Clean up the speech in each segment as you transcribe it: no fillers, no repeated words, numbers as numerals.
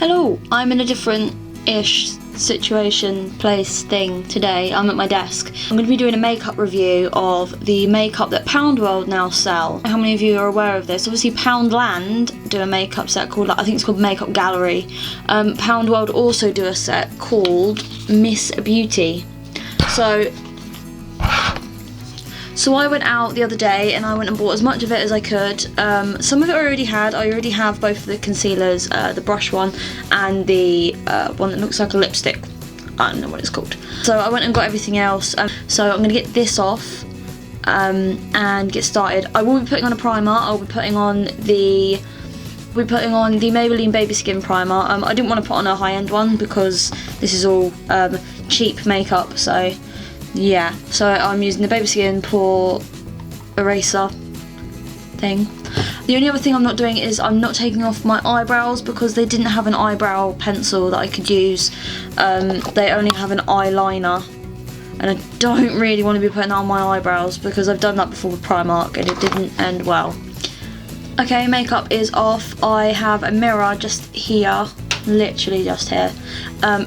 Hello, I'm in a different-ish situation, place, thing today. I'm at my desk. I'm going to be doing a makeup review of the makeup that Poundworld now sell. How many of you are aware of this? Obviously Poundland do a makeup set called, I think it's called Makeup Gallery. Poundworld also do a set called Miss Beauty. So I went out the other day and I went and bought as much of it as I could. Some of it I already had. I already have both of the concealers, the brush one and the one that looks like a lipstick. I don't know what it's called. So I went and got everything else. So I'm going to get this off and get started. I will be putting on a primer. I'll be putting on the Maybelline Baby Skin primer. I didn't want to put on a high-end one because this is all cheap makeup, so yeah. So I'm using the Baby Skin Pore Eraser thing. The only other thing I'm not doing is I'm not taking off my eyebrows because they didn't have an eyebrow pencil that I could use. They only have an eyeliner, and I don't really want to be putting that on my eyebrows because I've done that before with Primark and it didn't end well. Okay, makeup is off. I have a mirror just here, literally just here,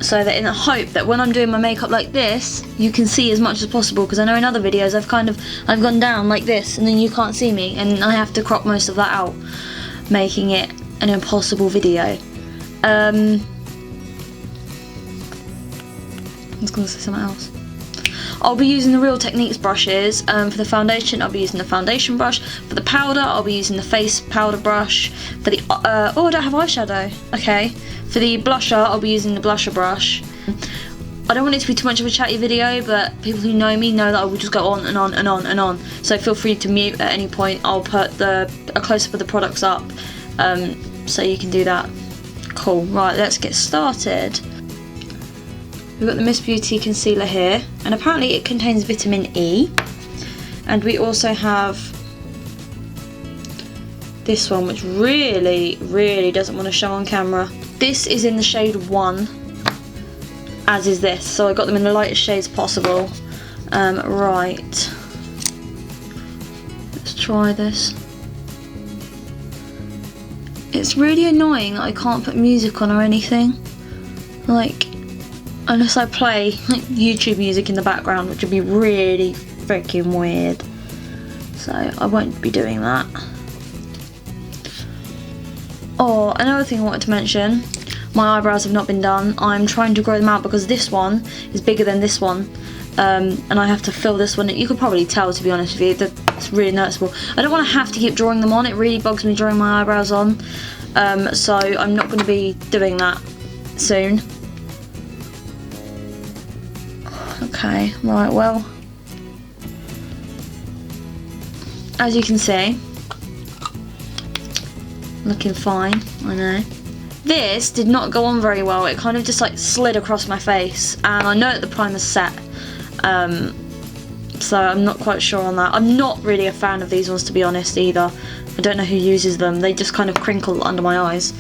so that in the hope that when I'm doing my makeup like this, you can see as much as possible, because I know in other videos I've gone down like this and then you can't see me, and I have to crop most of that out, making it an impossible video. I was gonna say something else. I'll be using the Real Techniques brushes. For the foundation, I'll be using the foundation brush. For the powder, I'll be using the face powder brush. For the oh, I don't have eyeshadow. Okay. For the blusher, I'll be using the blusher brush. I don't want it to be too much of a chatty video, but people who know me know that I will just go on and on and on and on. So feel free to mute at any point. I'll put a close-up of the products up, so you can do that. Cool. Right, let's get started. We've got the Miss Beauty concealer here, and apparently it contains vitamin E. And we also have this one, which really, really doesn't want to show on camera. This is in the shade 1, as is this, so I got them in the lightest shades possible. Right, let's try this. It's really annoying that I can't put music on or anything, like, unless I play like YouTube music in the background, which would be really freaking weird. So I won't be doing that. Oh, another thing I wanted to mention, my eyebrows have not been done. I'm trying to grow them out because this one is bigger than this one, and I have to fill this one. You could probably tell, to be honest with you, that it's really noticeable. I don't want to have to keep drawing them on. It really bugs me drawing my eyebrows on, so I'm not going to be doing that soon. Okay, right, well, as you can see, looking fine, I know. This did not go on very well. It kind of just like slid across my face, and I know that the primer's set, so I'm not quite sure on that. I'm not really a fan of these ones, to be honest, either. I don't know who uses them. They just kind of crinkle under my eyes.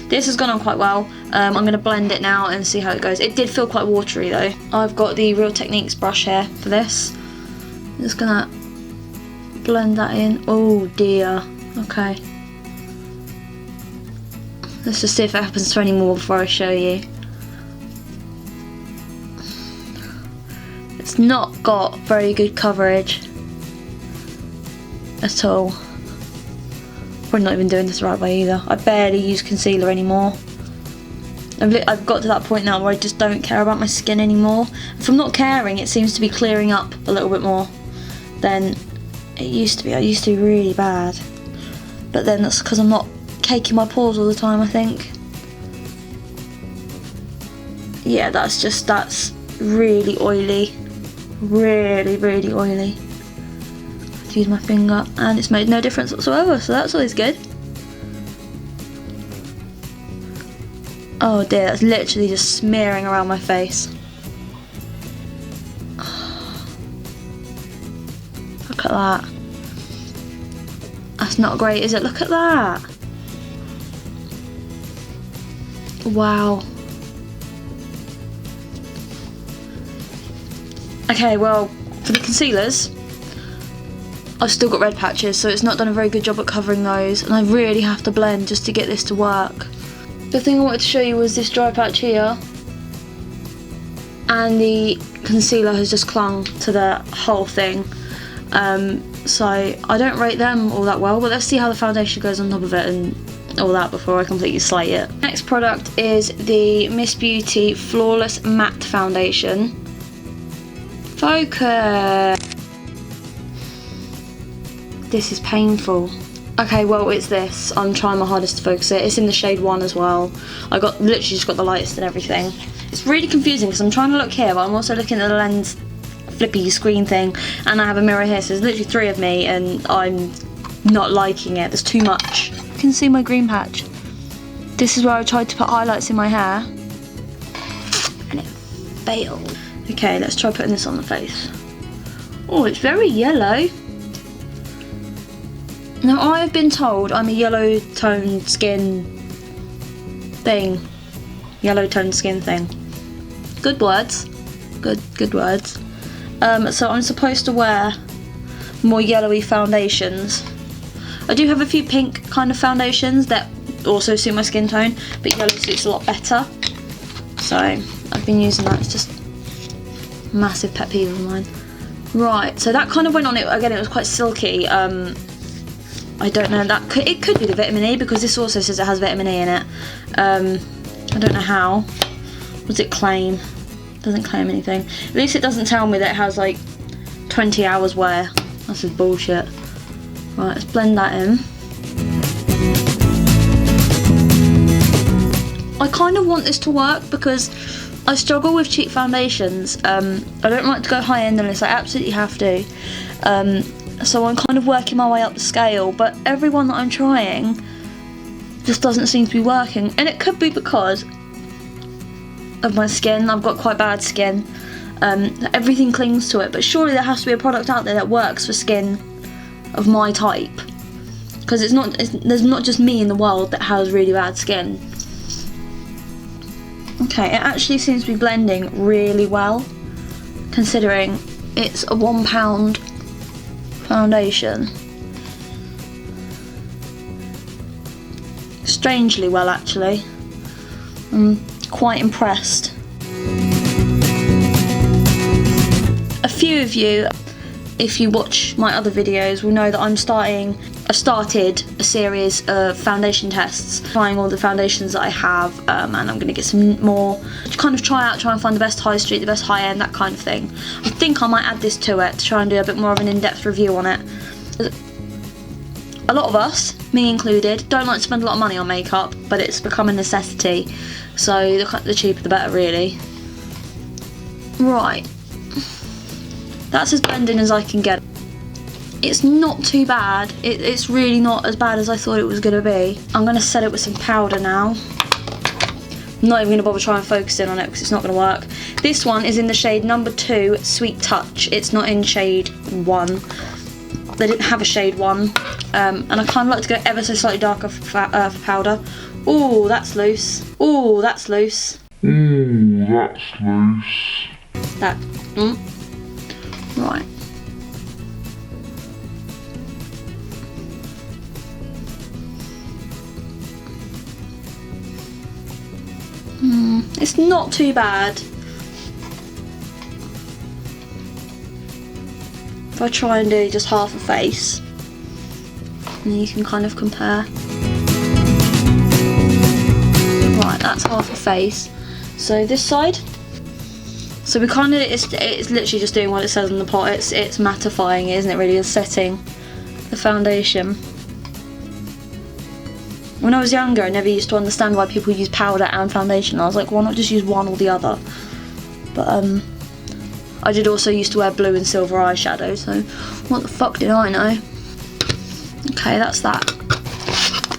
This has gone on quite well. I'm going to blend it now and see how it goes. It did feel quite watery though. I've got the Real Techniques brush here for this. I'm just going to blend that in. Oh dear. Okay. Let's just see if it happens to any more before I show you. It's not got very good coverage at all. Probably not even doing this the right way either. I barely use concealer anymore. I've got to that point now where I just don't care about my skin anymore. From not caring, it seems to be clearing up a little bit more than it used to be. I used to be really bad, but then that's because I'm not caking my pores all the time, I think. Yeah, that's really oily. Really, really oily. Use my finger, and it's made no difference whatsoever, so that's always good. Oh dear, that's literally just smearing around my face. Look at that. That's not great, is it? Look at that. Wow. Okay, well, for the concealers, I've still got red patches, so it's not done a very good job at covering those, and I really have to blend just to get this to work. The thing I wanted to show you was this dry patch here, and the concealer has just clung to the whole thing. So I don't rate them all that well, but let's see how the foundation goes on top of it and all that before I completely slate it. Next product is the Miss Beauty Flawless Matte Foundation. Focus! This is painful. Okay, well, it's this. I'm trying my hardest to focus it. It's in the shade 1 as well. I literally just got the lightest and everything. It's really confusing because I'm trying to look here, but I'm also looking at the lens flippy screen thing, and I have a mirror here, so there's literally 3 of me, and I'm not liking it. There's too much. You can see my green patch. This is where I tried to put highlights in my hair, and it failed. Okay, let's try putting this on the face. Oh, it's very yellow. Now, I've been told I'm a yellow toned skin thing. Yellow toned skin thing. Good words. Good words. So I'm supposed to wear more yellowy foundations. I do have a few pink kind of foundations that also suit my skin tone, but yellow suits a lot better. So I've been using that. It's just a massive pet peeve of mine. Right, so that kind of went on it. Again, it was quite silky. I don't know, it could be the vitamin E, because this also says it has vitamin E in it. I don't know how. What does it claim? Doesn't claim anything. At least it doesn't tell me that it has like 20 hours wear. That's just bullshit. Right, let's blend that in. I kind of want this to work because I struggle with cheap foundations. I don't like to go high end unless I absolutely have to. So I'm kind of working my way up the scale, but every one that I'm trying just doesn't seem to be working. And it could be because of my skin. I've got quite bad skin. Everything clings to it, but surely there has to be a product out there that works for skin of my type. Because there's not just me in the world that has really bad skin. Okay, it actually seems to be blending really well, considering it's a £1 foundation. Strangely well, actually. I'm quite impressed. A few of you, if you watch my other videos, will know that I've started a series of foundation tests, trying all the foundations that I have, and I'm going to get some more to kind of try and find the best high street, the best high end, that kind of thing. I think I might add this to it to try and do a bit more of an in-depth review on it. A lot of us, me included, don't like to spend a lot of money on makeup, but it's become a necessity, so the cheaper the better, really. Right, that's as blending as I can get. It's not too bad. It's really not as bad as I thought it was going to be. I'm going to set it with some powder now. I'm not even going to bother trying to focus in on it because it's not going to work. This one is in the shade number 2, Sweet Touch. It's not in shade 1. They didn't have a shade 1. And I kind of like to go ever so slightly darker for powder. Ooh, that's loose. Ooh, that's loose. Ooh, that's loose. That. Right. It's not too bad. If I try and do just half a face, and then you can kind of compare. Right, that's half a face. So this side. So we kind of, it's literally just doing what it says on the pot. It's mattifying, isn't it? Really, it's setting the foundation. When I was younger, I never used to understand why people use powder and foundation. I was like, why not just use one or the other? But I did also used to wear blue and silver eyeshadow, so what the fuck did I know? Okay, that's that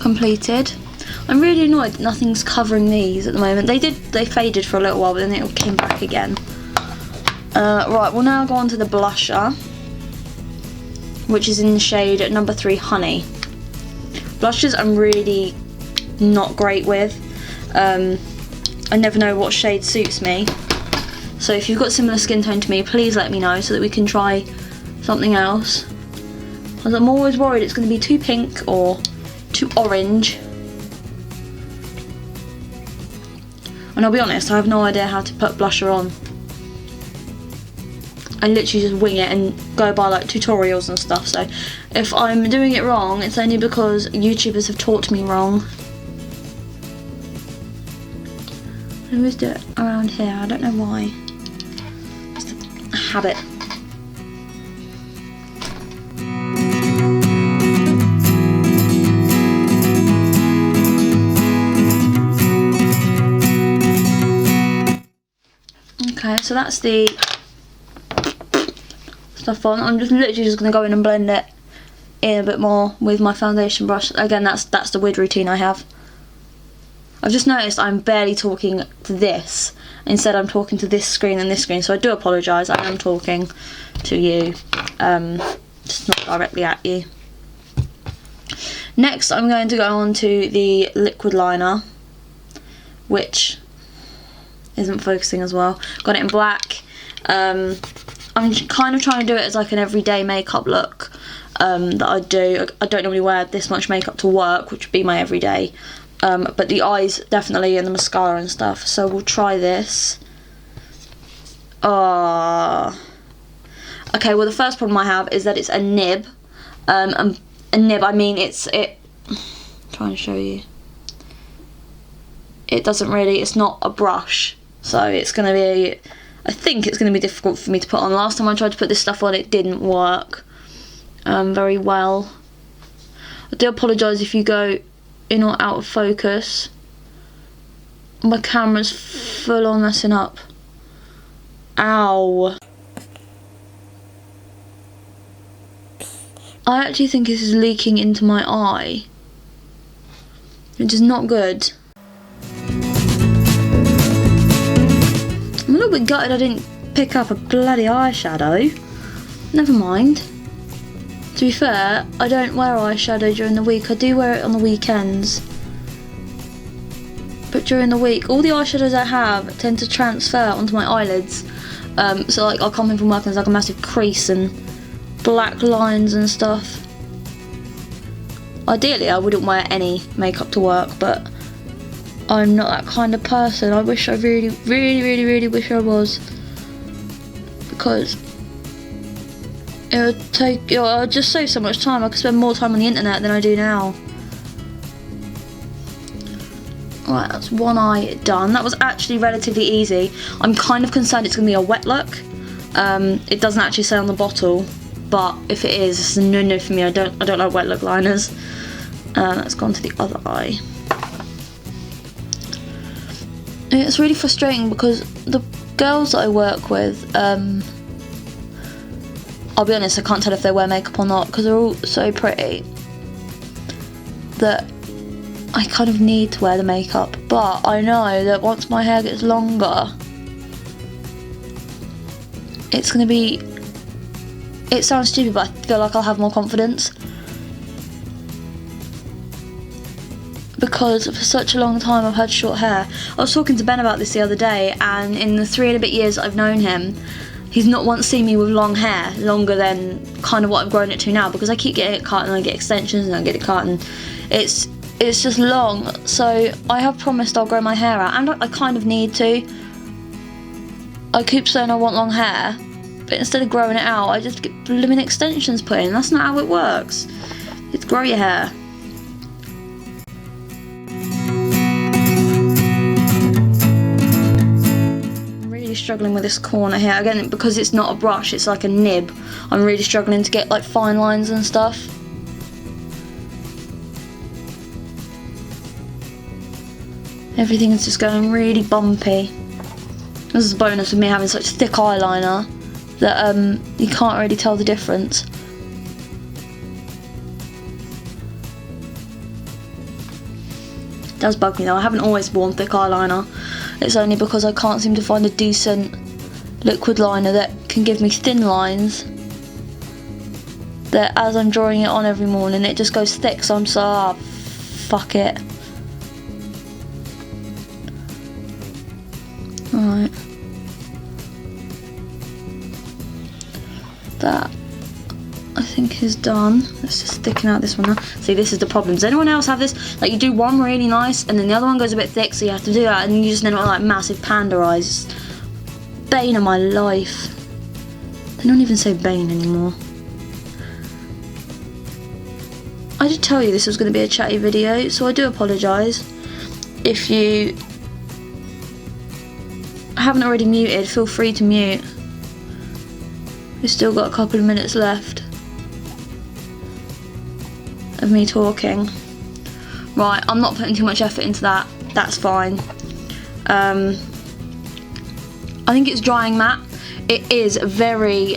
completed. I'm really annoyed that nothing's covering these at the moment. They faded for a little while, but then it came back again. Right, we'll now go on to the blusher, which is in the shade number 3, Honey. Blushes I'm really not great with. I never know what shade suits me. So if you've got similar skin tone to me, please let me know so that we can try something else. Because I'm always worried it's going to be too pink or too orange. And I'll be honest, I have no idea how to put blusher on. I literally just wing it and go by like tutorials and stuff, so if I'm doing it wrong, it's only because YouTubers have taught me wrong. I always do it around here, I don't know why. It's a habit. Okay, so that's the stuff on. I'm just literally just going to go in and blend it in a bit more with my foundation brush. Again, that's the weird routine I have. I've just noticed I'm barely talking to this. Instead I'm talking to this screen and this screen, so I do apologise. I am talking to you, just not directly at you. Next I'm going to go on to the liquid liner, which isn't focusing as well. Got it in black. I'm kind of trying to do it as like an everyday makeup look that I do. I don't normally wear this much makeup to work, which would be my everyday. But the eyes definitely, and the mascara and stuff. So we'll try this. Okay, well the first problem I have is that it's a nib. A nib, I mean I'm trying to show you. It doesn't really, it's not a brush. So it's going to be, I think it's going to be difficult for me to put on. Last time I tried to put this stuff on, it didn't work very well. I do apologise if you go in or out of focus. My camera's full on messing up. Ow. I actually think this is leaking into my eye, which is not good. I'm a little bit gutted I didn't pick up a bloody eyeshadow. Never mind. To be fair, I don't wear eyeshadow during the week. I do wear it on the weekends. But during the week, all the eyeshadows I have tend to transfer onto my eyelids. So like I'll come in from work and there's like a massive crease and black lines and stuff. Ideally I wouldn't wear any makeup to work, but I'm not that kind of person. I wish I really wish I was, because it would just save so much time. I could spend more time on the internet than I do now. Right, that's one eye done. That was actually relatively easy. I'm kind of concerned it's going to be a wet look. It doesn't actually say on the bottle, but if it is, it's a no-no for me. I don't like wet look liners. Let's go on to the other eye. It's really frustrating because the girls that I work with, I'll be honest, I can't tell if they wear makeup or not because they're all so pretty that I kind of need to wear the makeup. But I know that once my hair gets longer, it's going to be, it sounds stupid, but I feel like I'll have more confidence. Because for such a long time I've had short hair. I was talking to Ben about this the other day, and in the 3 and a bit years I've known him, he's not once seen me with long hair, longer than kind of what I've grown it to now, because I keep getting it cut and I get extensions and I get it cut and it's just long. So I have promised I'll grow my hair out, and I kind of need to. I keep saying I want long hair, but instead of growing it out, I just get blooming extensions put in. That's not how it works. It's grow your hair. Struggling with this corner here again because it's not a brush, it's like a nib. I'm really struggling to get like fine lines and stuff. Everything is just going really bumpy. This is a bonus of me having such thick eyeliner that you can't really tell the difference. It does bug me though. I haven't always worn thick eyeliner. It's only because I can't seem to find a decent liquid liner that can give me thin lines, that as I'm drawing it on every morning it just goes thick, so I'm so fuck it. Alright. That I think is done. Let's just thicken out this one now. See, this is the problem. Does anyone else have this? Like, you do one really nice, and then the other one goes a bit thick, so you have to do that, and you just end up with like massive panda eyes. Bane of my life. They don't even say Bane anymore. I did tell you this was going to be a chatty video, so I do apologise. If you haven't already muted, feel free to mute. We've still got a couple of minutes left of me talking. Right, I'm not putting too much effort into that. That's fine. I think it's drying matte. It is very,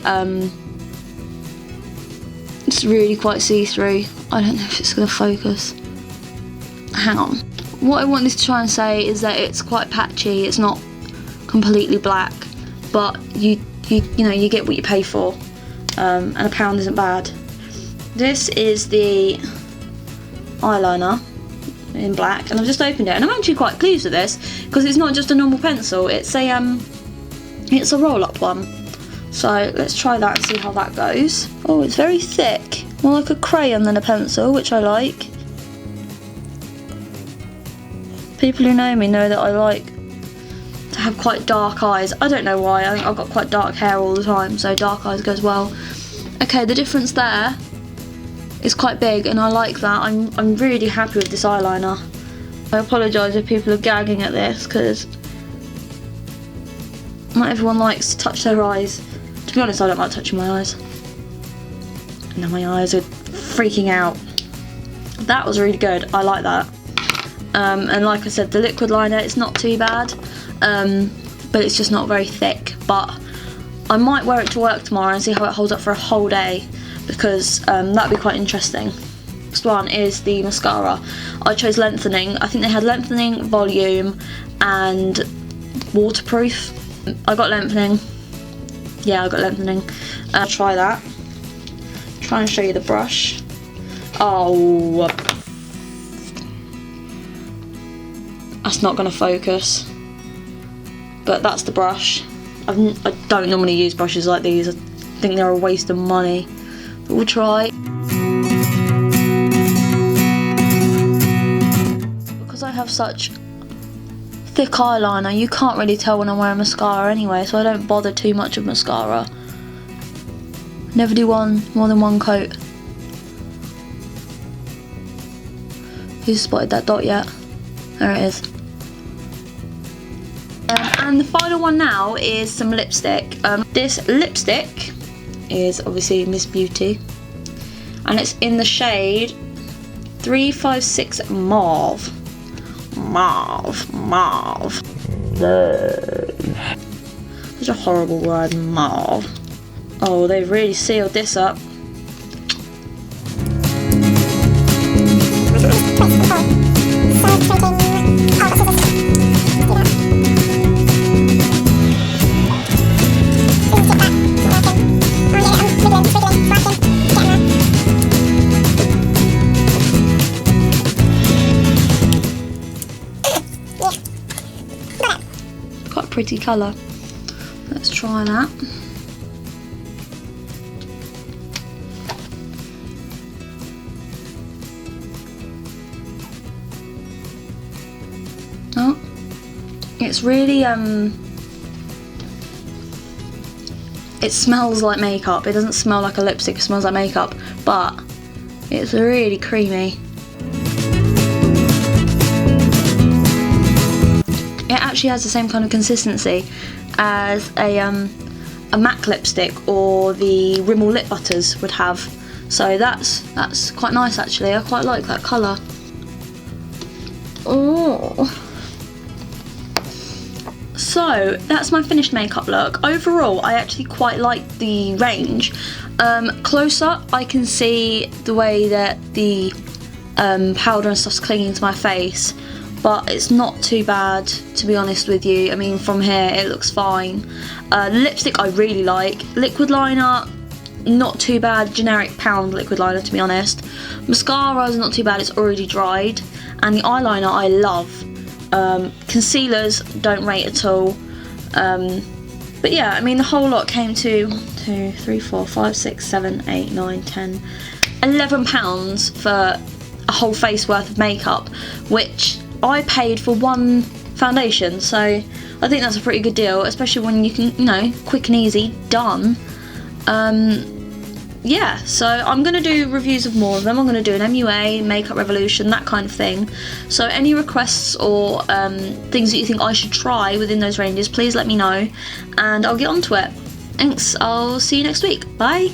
it's really quite see-through. I don't know if it's going to focus. Hang on. What I want this to try and say is that it's quite patchy. It's not completely black, but you know, you get what you pay for, and £1 isn't bad. This is the eyeliner in black, and I've just opened it, and I'm actually quite pleased with this because it's not just a normal pencil. It's a roll-up one. So let's try that and see how that goes. Oh, it's very thick, more like a crayon than a pencil, which I like. People who know me know that I like to have quite dark eyes. I don't know why. I think I've got quite dark hair all the time, so dark eyes goes well. Okay, the difference there is quite big, and I like that. I'm really happy with this eyeliner. I apologise if people are gagging at this, because not everyone likes to touch their eyes. To be honest, I don't like touching my eyes. Now my eyes are freaking out. That was really good. I like that. And like I said, the liquid liner, it's not too bad, but it's just not very thick. But I might wear it to work tomorrow and see how it holds up for a whole day, because that'd be quite interesting. Next one is the mascara. I chose Lengthening. I think they had Lengthening, Volume, and Waterproof. I got Lengthening. Yeah, I got Lengthening. Try that. Try and show you the brush. Oh, that's not going to focus. But that's the brush. I don't normally use brushes like these. I think they're a waste of money. But we'll try. Because I have such thick eyeliner, you can't really tell when I'm wearing mascara anyway, so I don't bother too much with mascara. Never do more than one coat. Who's spotted that dot yet? There it is. And the final one now is some lipstick. This lipstick is obviously Miss Beauty, and it's in the shade 356 Mauve. Mauve. Such a horrible word, mauve. Oh, they've really sealed this up. Quite a pretty colour. Let's try that. Oh, it's really it smells like makeup. It doesn't smell like a lipstick, it smells like makeup, but it's really creamy. It actually has the same kind of consistency as a MAC lipstick or the Rimmel lip butters would have. So that's quite nice actually. I quite like that colour. Oh. So that's my finished makeup look. Overall, I actually quite like the range. Close up, I can see the way that the powder and stuff's clinging to my face, but it's not too bad, to be honest with you. I mean, from here it looks fine. The lipstick I really like. Liquid liner, not too bad. Generic Pound liquid liner, to be honest. Mascara is not too bad, it's already dried. And the eyeliner I love. Concealers, don't rate at all. But yeah, I mean, the whole lot came to 1, 2, 3, 4, 5, 6, 7, 8, 9, 10, £11 for a whole face worth of makeup, which I paid for one foundation, so I think that's a pretty good deal, especially when you can, you know, quick and easy, done. Yeah, so I'm going to do reviews of more of them. I'm going to do an MUA, Makeup Revolution, that kind of thing. So any requests or things that you think I should try within those ranges, please let me know, and I'll get onto it. Thanks, I'll see you next week. Bye!